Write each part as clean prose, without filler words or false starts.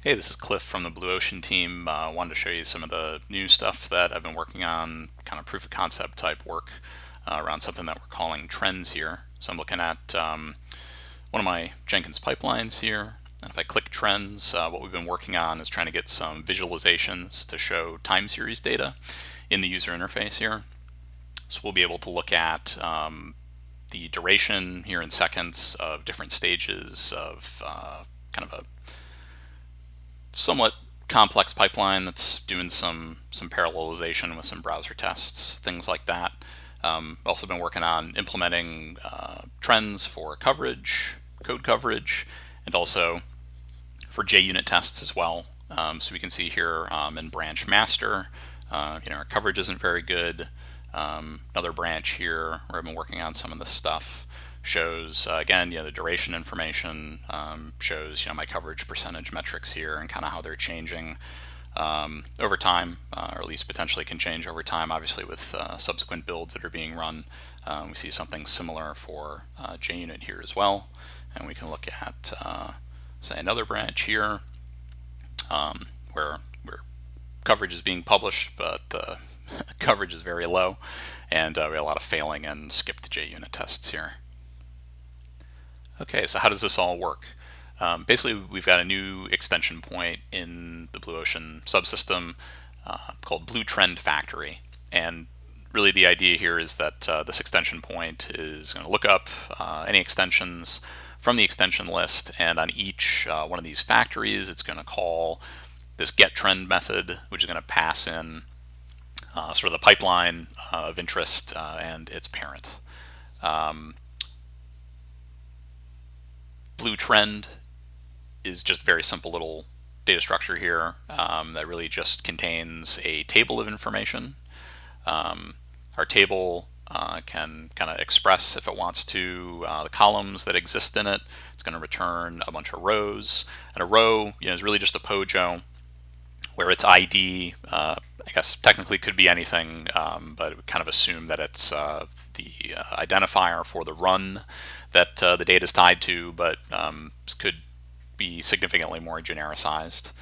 Hey, this is Cliff from the Blue Ocean team. Wanted to show you some of the new stuff that I've been working on, kind of proof of concept type work around something that we're calling trends here. So I'm looking at one of my Jenkins pipelines here. And if I click trends, what we've been working on is trying to get some visualizations to show time series data in the user interface here. So we'll be able to look at the duration here in seconds of different stages of kind of a somewhat complex pipeline that's doing some parallelization with some browser tests, things like that. Also been working on implementing trends for coverage, code coverage, and also for JUnit tests as well. So we can see here in branch master, our coverage isn't very good. Another branch here where I've been working on some of this stuff shows again, the duration information, shows my coverage percentage metrics here and kind of how they're changing over time, or at least potentially can change over time. Obviously, with subsequent builds that are being run, we see something similar for JUnit here as well. And we can look at say another branch here where coverage is being published, but the coverage is very low, and we have a lot of failing and skipped JUnit tests here. Okay, so how does this all work? Basically, we've got a new extension point in the Blue Ocean subsystem called Blue Trend Factory. And really the idea here is that this extension point is going to look up any extensions from the extension list, and on each one of these factories, it's going to call this get trend method, which is going to pass in sort of the pipeline of interest and its parent. Blue trend is just a very simple little data structure here that really just contains a table of information. Our table can kind of express, if it wants to, the columns that exist in it. It's going to return a bunch of rows, and a row is really just a POJO where its ID, I guess technically could be anything, but it would kind of assume that it's the identifier for the run that the data is tied to, but could be significantly more genericized.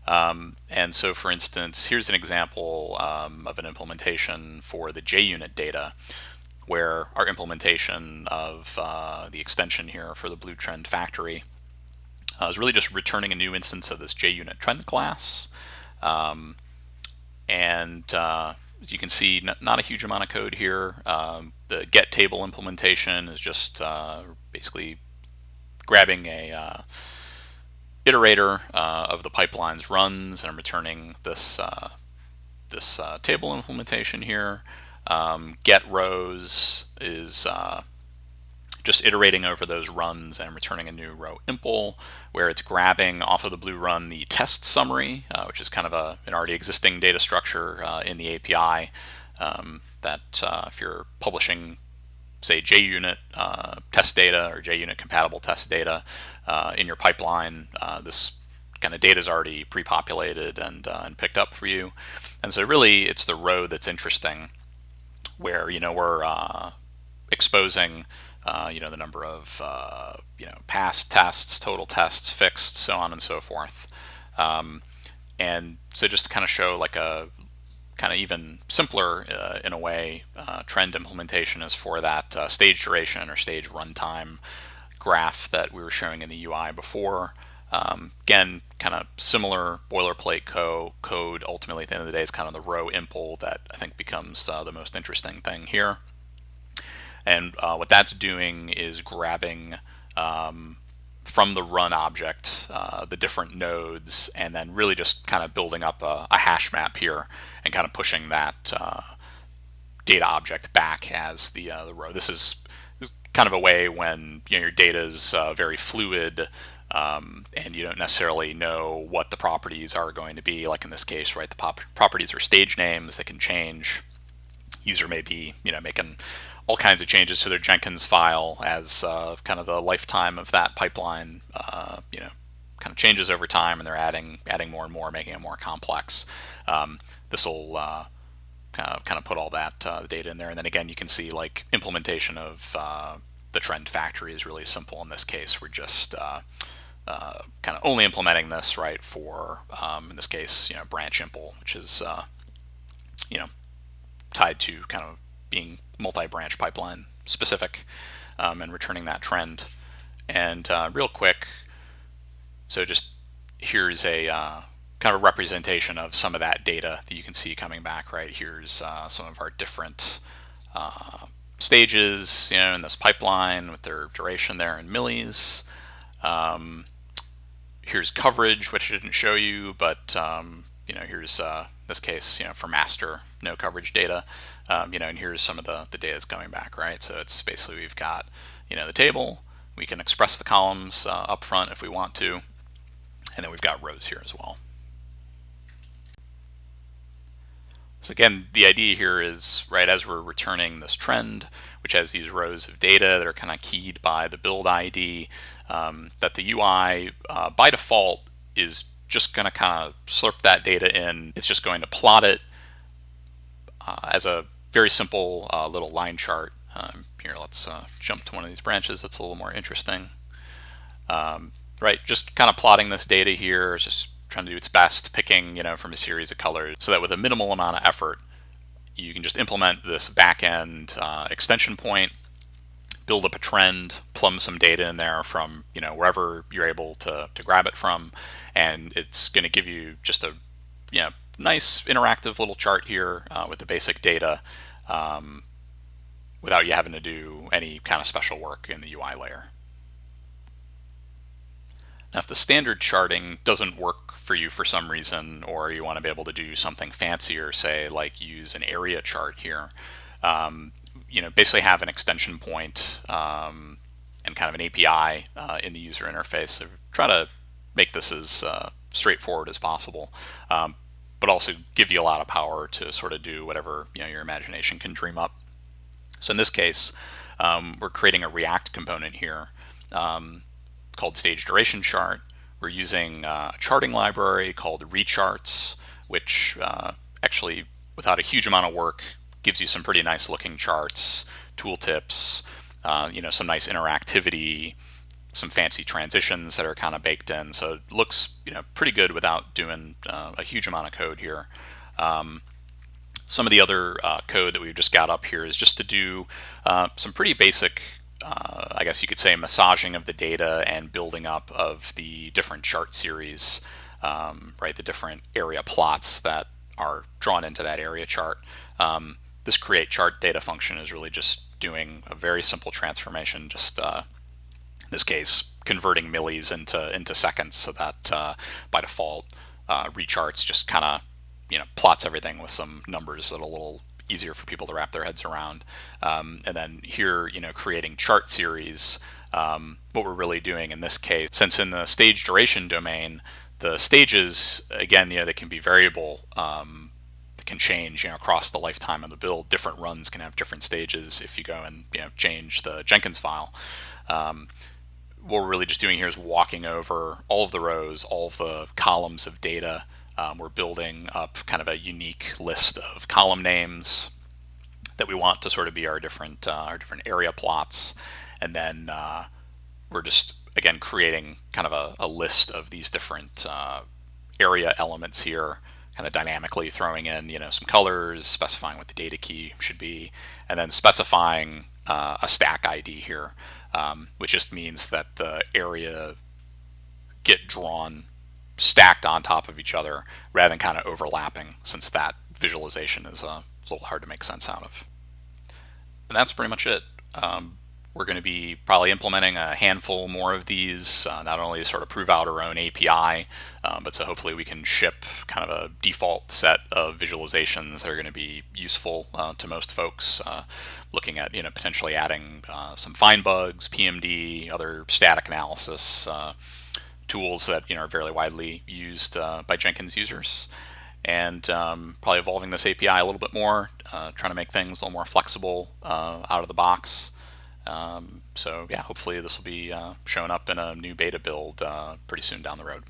And so, for instance, here's an example of an implementation for the JUnit data, where our implementation of the extension here for the Blue Trend Factory is really just returning a new instance of this JUnit trend class. And as you can see, not a huge amount of code here. The get table implementation is just basically grabbing a iterator of the pipeline's runs, and I'm returning this table implementation here. Get rows is just iterating over those runs and returning a new row impl, where it's grabbing off of the blue run the test summary, which is kind of an already existing data structure in the API that if you're publishing, say, JUnit test data or JUnit compatible test data in your pipeline, this kind of data is already pre-populated and picked up for you. And so really it's the row that's interesting, where we're exposing the number of past tests, total tests, fixed, so on and so forth. And so just to kind of show like a kind of even simpler in a way trend implementation is for that stage duration or stage runtime graph that we were showing in the UI before. Again, kind of similar boilerplate code. Ultimately, at the end of the day, is kind of the row impl that I think becomes the most interesting thing here. And what that's doing is grabbing from the run object the different nodes, and then really just kind of building up a hash map here and kind of pushing that data object back as the row. This is kind of a way when your data is very fluid and you don't necessarily know what the properties are going to be. Like in this case, right, the properties are stage names that can change. User may be making all kinds of changes to their Jenkins file as kind of the lifetime of that pipeline kind of changes over time, and they're adding more and more, making it more complex. This will kind of put all that data in there, and then again you can see like implementation of the trend factory is really simple in this case. We're just kind of only implementing this right for, in this case, branch impl, which is you know tied to kind of being multi-branch pipeline specific, and returning that trend. And real quick, so just here's a kind of a representation of some of that data that you can see coming back. Right here's some of our different stages, in this pipeline with their duration there in millis. Here's coverage, which I didn't show you, but here's this case, for master no coverage data, and here's some of the data that's coming back, right? So it's basically we've got the table. We can express the columns up front if we want to, and then we've got rows here as well. So again, the idea here is, right, as we're returning this trend, which has these rows of data that are kind of keyed by the build ID, that the UI by default is just going to kind of slurp that data in. It's just going to plot it as a very simple little line chart. Here, let's jump to one of these branches that's a little more interesting. Right, just kind of plotting this data here, just trying to do its best, picking from a series of colors, so that with a minimal amount of effort, you can just implement this back-end extension point, build up a trend, plumb some data in there from wherever you're able to grab it from, and it's going to give you just a nice interactive little chart here with the basic data, without you having to do any kind of special work in the UI layer. Now, if the standard charting doesn't work for you for some reason, or you want to be able to do something fancier, say like use an area chart here, basically have an extension point and kind of an API in the user interface. So try to make this as straightforward as possible, but also give you a lot of power to sort of do whatever your imagination can dream up. So in this case, we're creating a React component here called stage duration chart. We're using a charting library called recharts, which actually, without a huge amount of work, gives you some pretty nice looking charts, tooltips, some nice interactivity, some fancy transitions that are kind of baked in. So it looks pretty good without doing a huge amount of code here. Some of the other code that we've just got up here is just to do some pretty basic, I guess you could say, massaging of the data and building up of the different chart series, right? The different area plots that are drawn into that area chart. This create chart data function is really just doing a very simple transformation, just in this case converting millis into seconds, so that by default recharts just kind of plots everything with some numbers that are a little easier for people to wrap their heads around. And then here, creating chart series, what we're really doing in this case, since in the stage duration domain, the stages, again, they can be variable, they can change, across the lifetime of the build. Different runs can have different stages if you go and, change the Jenkins file. What we're really just doing here is walking over all of the rows, all of the columns of data. We're building up kind of a unique list of column names that we want to sort of be our different area plots, and then we're just again creating kind of a list of these different area elements here, kind of dynamically throwing in some colors, specifying what the data key should be, and then specifying a stack ID here, which just means that the area get drawn stacked on top of each other rather than kind of overlapping, since that visualization is a little hard to make sense out of. And that's pretty much it. We're going to be probably implementing a handful more of these, not only to sort of prove out our own API, but so hopefully we can ship kind of a default set of visualizations that are going to be useful to most folks, looking at potentially adding some find bugs, PMD, other static analysis tools that are fairly widely used by Jenkins users, and probably evolving this API a little bit more, trying to make things a little more flexible out of the box. So yeah, hopefully this will be showing up in a new beta build pretty soon down the road.